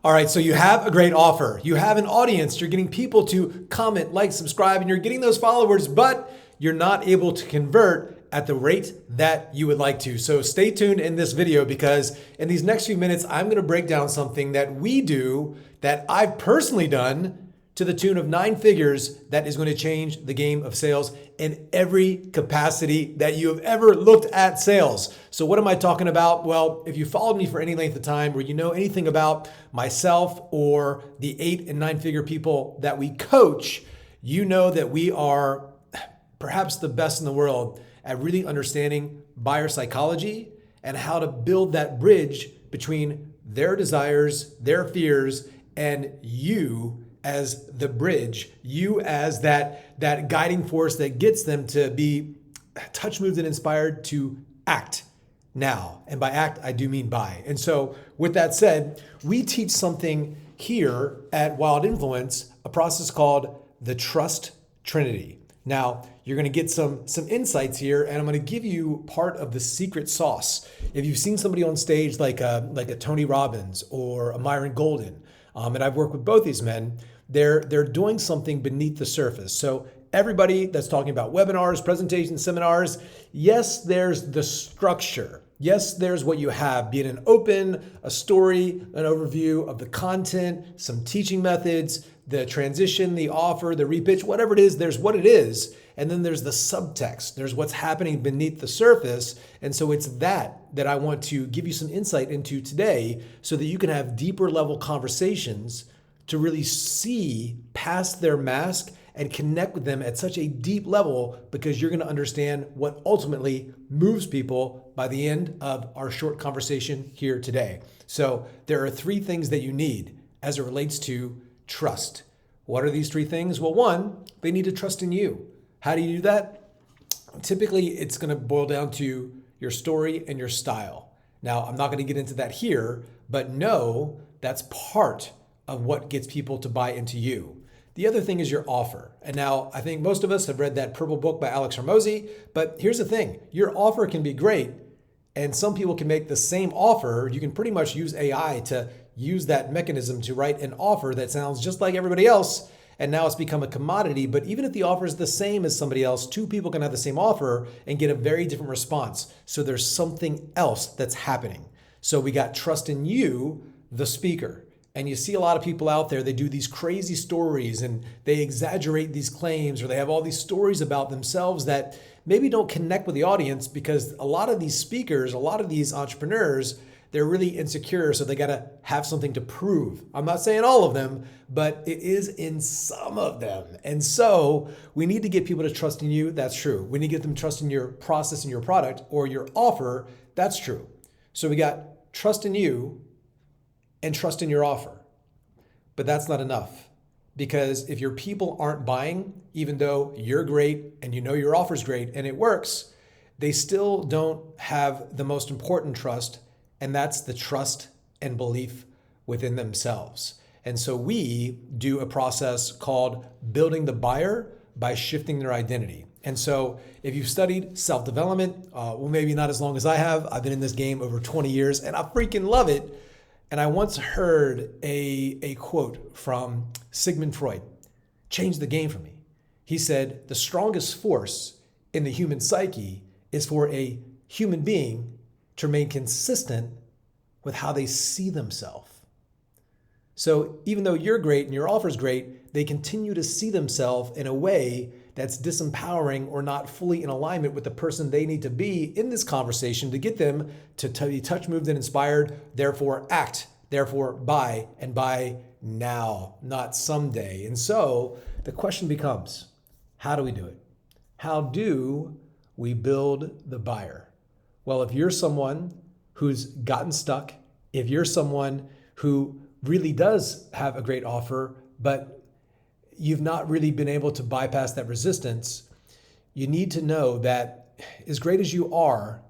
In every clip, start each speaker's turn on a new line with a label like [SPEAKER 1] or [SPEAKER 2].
[SPEAKER 1] All right, so you have a great offer. You have an audience. You're getting people to comment, like, subscribe, and you're getting those followers, but you're not able to convert at the rate that you would like to. So stay tuned in this video because in these next few minutes, I'm going to break down something that we do that I've personally done to the tune of 9 figures that is going to change the game of sales in every capacity that you have ever looked at sales. So what am I talking about? Well, if you followed me for any length of time or you know anything about myself or the 8 and 9 figure people that we coach, you know that we are perhaps the best in the world at really understanding buyer psychology and how to build that bridge between their desires, their fears, and you as the bridge, you as that guiding force that gets them to be touch, moved, and inspired to act now. And by act, I do mean buy. And so with that said, we teach something here at Wild Influence, a process called the Trust Trinity. Now, you're going to get some insights here, and I'm going to give you part of the secret sauce. If you've seen somebody on stage like a Tony Robbins or a Myron Golden, and I've worked with both these men, they're doing something beneath the surface. So everybody that's talking about webinars, presentations, seminars, yes, there's the structure. Yes, there's what you have, be it an open, a story, an overview of the content, some teaching methods, the transition, the offer, the repitch, whatever it is, there's what it is. And then there's the subtext. There's what's happening beneath the surface. And so it's that I want to give you some insight into today so that you can have deeper level conversations to really see past their mask and connect with them at such a deep level, because you're going to understand what ultimately moves people by the end of our short conversation here today. So there are 3 things that you need as it relates to trust. What are these 3 things? Well, one, they need to trust in you. How do you do that? Typically, it's going to boil down to your story and your style. Now, I'm not going to get into that here, but know that's part of what gets people to buy into you. The other thing is your offer. And now I think most of us have read that purple book by Alex Hormozy, but here's the thing. Your offer can be great, and some people can make the same offer. You can pretty much use AI to use that mechanism to write an offer that sounds just like everybody else, and now it's become a commodity. But even if the offer is the same as somebody else, 2 people can have the same offer and get a very different response. So there's something else that's happening. So we got trust in you, the speaker. And you see a lot of people out there, they do these crazy stories and they exaggerate these claims, or they have all these stories about themselves that maybe don't connect with the audience, because a lot of these speakers, a lot of these entrepreneurs, they're really insecure. So they got to have something to prove. I'm not saying all of them, but it is in some of them. And so we need to get people to trust in you. That's true. We need to get them to trust in your process and your product or your offer. That's true. So we got trust in you and trust in your offer. But that's not enough, because if your people aren't buying, even though you're great and you know your offer's great and it works, they still don't have the most important trust, and that's the trust and belief within themselves. And so we do a process called building the buyer by shifting their identity. And so if you've studied self-development, well, maybe not as long as I have. I've been in this game over 20 years and I freaking love it. And I once heard a quote from Sigmund Freud, changed the game for me. He said, the strongest force in the human psyche is for a human being to remain consistent with how they see themselves. So even though you're great and your offer's great, they continue to see themselves in a way that's disempowering or not fully in alignment with the person they need to be in this conversation to get them to be touch, moved, and inspired, therefore act, therefore buy, and buy now, not someday. And so the question becomes, how do we do it? How do we build the buyer? Well, if you're someone who's gotten stuck, if you're someone who really does have a great offer, but you've not really been able to bypass that resistance, you need to know that as great as you are,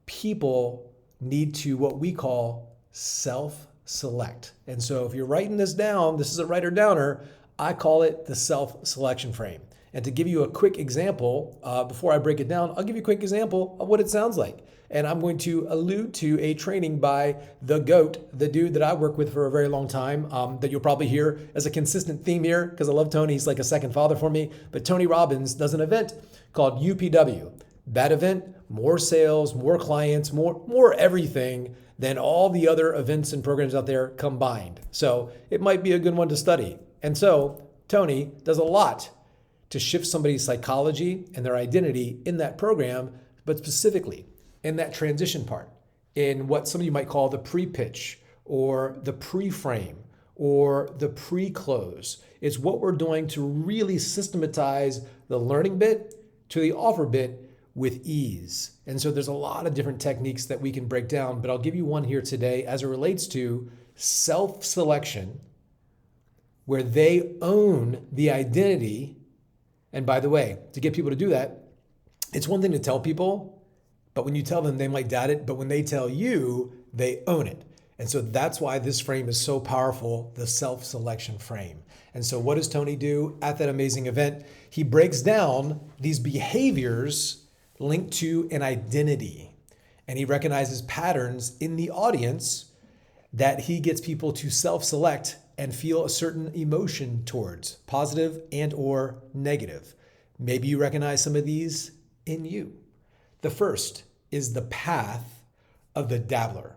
[SPEAKER 1] people need to what we call self-select. And so if you're writing this down, this is a writer downer, I call it the self-selection frame. And to give you a quick example, before I break it down, I'll give you a quick example of what it sounds like. And I'm going to allude to a training by the GOAT, the dude that I work with for a very long time, that you'll probably hear as a consistent theme here because I love Tony. He's like a second father for me. But Tony Robbins does an event called UPW. That event, more sales, more clients, more everything than all the other events and programs out there combined. So it might be a good one to study. And so Tony does a lot to shift somebody's psychology and their identity in that program, but specifically in that transition part, in what some of you might call the pre-pitch or the pre-frame or the pre-close. It's what we're doing to really systematize the learning bit to the offer bit with ease. And so there's a lot of different techniques that we can break down, but I'll give you one here today as it relates to self-selection, where they own the identity. And by the way, to get people to do that, it's one thing to tell people, but when you tell them, they might doubt it. But when they tell you, they own it. And so that's why this frame is so powerful, the self-selection frame. And so what does Tony do at that amazing event? He breaks down these behaviors linked to an identity. And he recognizes patterns in the audience that he gets people to self-select and feel a certain emotion towards, positive and or negative. Maybe you recognize some of these in you. The first is the path of the dabbler.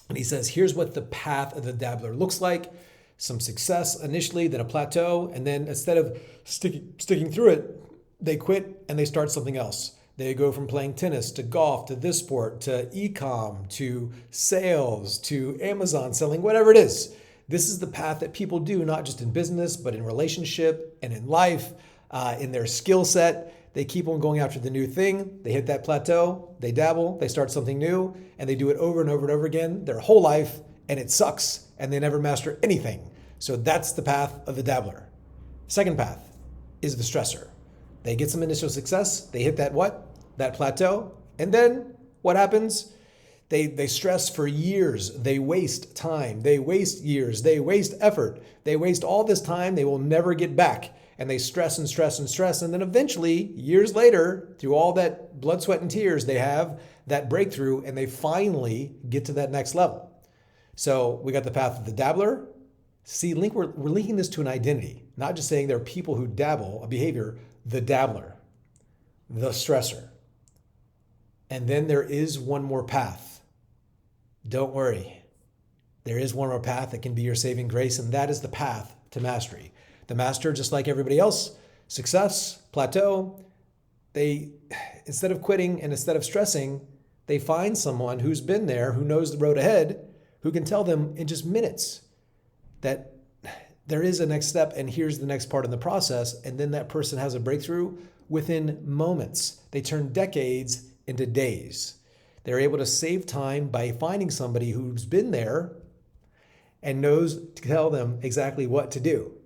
[SPEAKER 1] And he says, here's what the path of the dabbler looks like. Some success initially, then a plateau, and then instead of sticking through it, they quit and they start something else. They go from playing tennis to golf to this sport to e-com to sales to Amazon selling, whatever it is. This is the path that people do, not just in business, but in relationship and in life, in their skill set. They keep on going after the new thing. They hit that plateau, they dabble, they start something new, and they do it over and over and over again their whole life, and it sucks, and they never master anything. So that's the path of the dabbler. Second path is the stressor. They get some initial success, they hit that that plateau, and then what happens? They stress for years, they waste time, they waste years, they waste effort, they waste all this time they will never get back. And they stress and stress and stress. And then eventually, years later, through all that blood, sweat, and tears, they have that breakthrough and they finally get to that next level. So we got the path of the dabbler. See, we're linking this to an identity, not just saying there are people who dabble a behavior, the dabbler, the stressor. And then there is one more path. Don't worry. There is one more path that can be your saving grace, and that is the path to mastery. The master, just like everybody else, success, plateau, they, instead of quitting and instead of stressing, they find someone who's been there, who knows the road ahead, who can tell them in just minutes that there is a next step and here's the next part in the process. And then that person has a breakthrough within moments. They turn decades into days. They're able to save time by finding somebody who's been there and knows to tell them exactly what to do.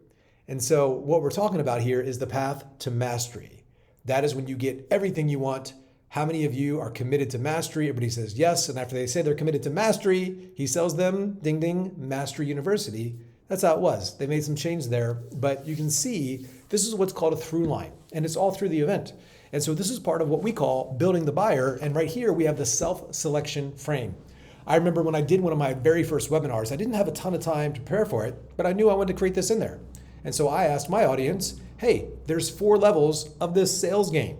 [SPEAKER 1] And so what we're talking about here is the path to mastery. That is when you get everything you want. How many of you are committed to mastery? Everybody says yes. And after they say they're committed to mastery, he sells them, ding, ding, Mastery University. That's how it was. They made some change there. But you can see this is what's called a through line. And it's all through the event. And so this is part of what we call building the buyer. And right here we have the self-selection frame. I remember when I did one of my very first webinars, I didn't have a ton of time to prepare for it, but I knew I wanted to create this in there. And so I asked my audience, hey, there's 4 levels of this sales game.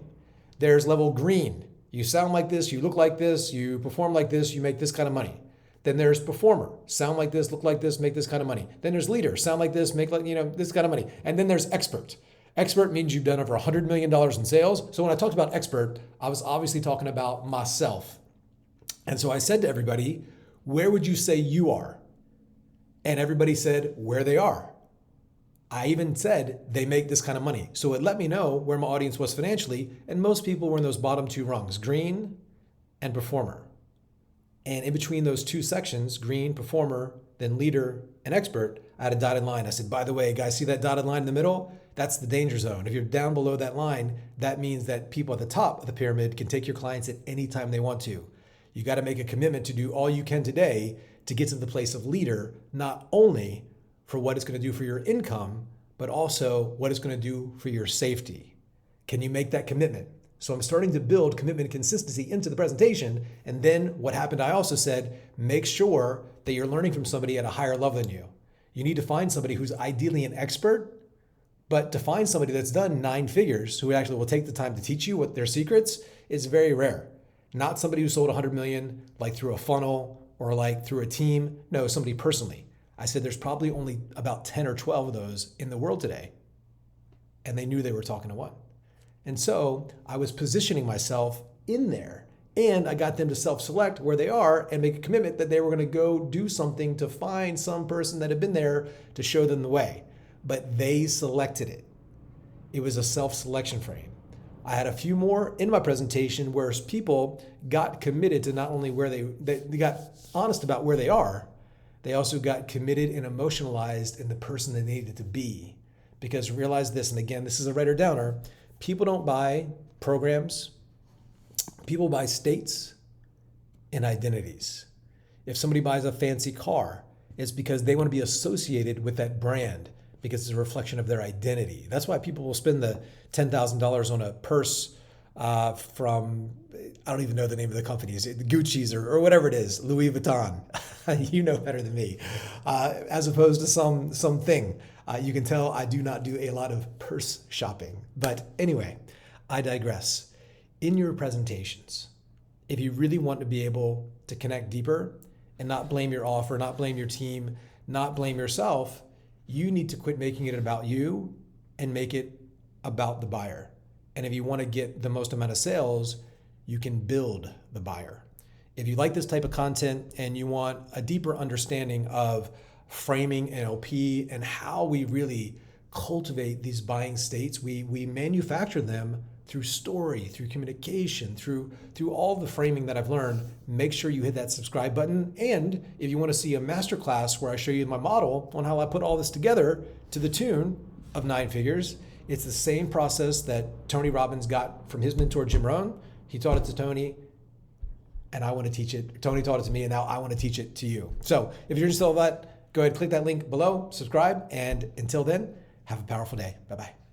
[SPEAKER 1] There's level green. You sound like this, you look like this, you perform like this, you make this kind of money. Then there's performer. Sound like this, look like this, make this kind of money. Then there's leader. Sound like this, make like, this kind of money. And then there's expert. Expert means you've done over $100 million in sales. So when I talked about expert, I was obviously talking about myself. And so I said to everybody, where would you say you are? And everybody said where they are. I even said they make this kind of money. So it let me know where my audience was financially. And most people were in those bottom 2 rungs, green and performer. And in between those 2 sections, green, performer, then leader and expert, I had a dotted line. I said, by the way, guys, see that dotted line in the middle? That's the danger zone. If you're down below that line, that means that people at the top of the pyramid can take your clients at any time they want to. You got to make a commitment to do all you can today to get to the place of leader, not only for what it's going to do for your income, but also what it's going to do for your safety. Can you make that commitment? So I'm starting to build commitment and consistency into the presentation. And then what happened, I also said, make sure that you're learning from somebody at a higher level than you. You need to find somebody who's ideally an expert, but to find somebody that's done 9 figures who actually will take the time to teach you what their secrets is very rare. Not somebody who sold 100 million like through a funnel or like through a team. No, somebody personally. I said there's probably only about 10 or 12 of those in the world today. And they knew they were talking to one. And so I was positioning myself in there, and I got them to self-select where they are and make a commitment that they were going to go do something to find some person that had been there to show them the way. But they selected it. It was a self-selection frame. I had a few more in my presentation where people got committed to not only where they got honest about where they are, they also got committed and emotionalized in the person they needed to be. Because realize this, and again, this is a writer downer, people don't buy programs, people buy states and identities. If somebody buys a fancy car, it's because they want to be associated with that brand because it's a reflection of their identity. That's why people will spend the $10,000 on a purse from, I don't even know the name of the companies, Gucci's or whatever it is, Louis Vuitton. You know better than me, as opposed to something. You can tell I do not do a lot of purse shopping. But anyway, I digress. In your presentations, if you really want to be able to connect deeper and not blame your offer, not blame your team, not blame yourself, you need to quit making it about you and make it about the buyer. And if you want to get the most amount of sales, you can build the buyer. If you like this type of content and you want a deeper understanding of framing NLP and how we really cultivate these buying states, we manufacture them through story, through communication, through all the framing that I've learned, make sure you hit that subscribe button. And if you want to see a masterclass where I show you my model on how I put all this together to the tune of 9 figures, it's the same process that Tony Robbins got from his mentor, Jim Rohn. He taught it to Tony, and I want to teach it. Tony taught it to me, and now I want to teach it to you. So if you're interested in all that, go ahead and click that link below, subscribe, and until then, have a powerful day. Bye-bye.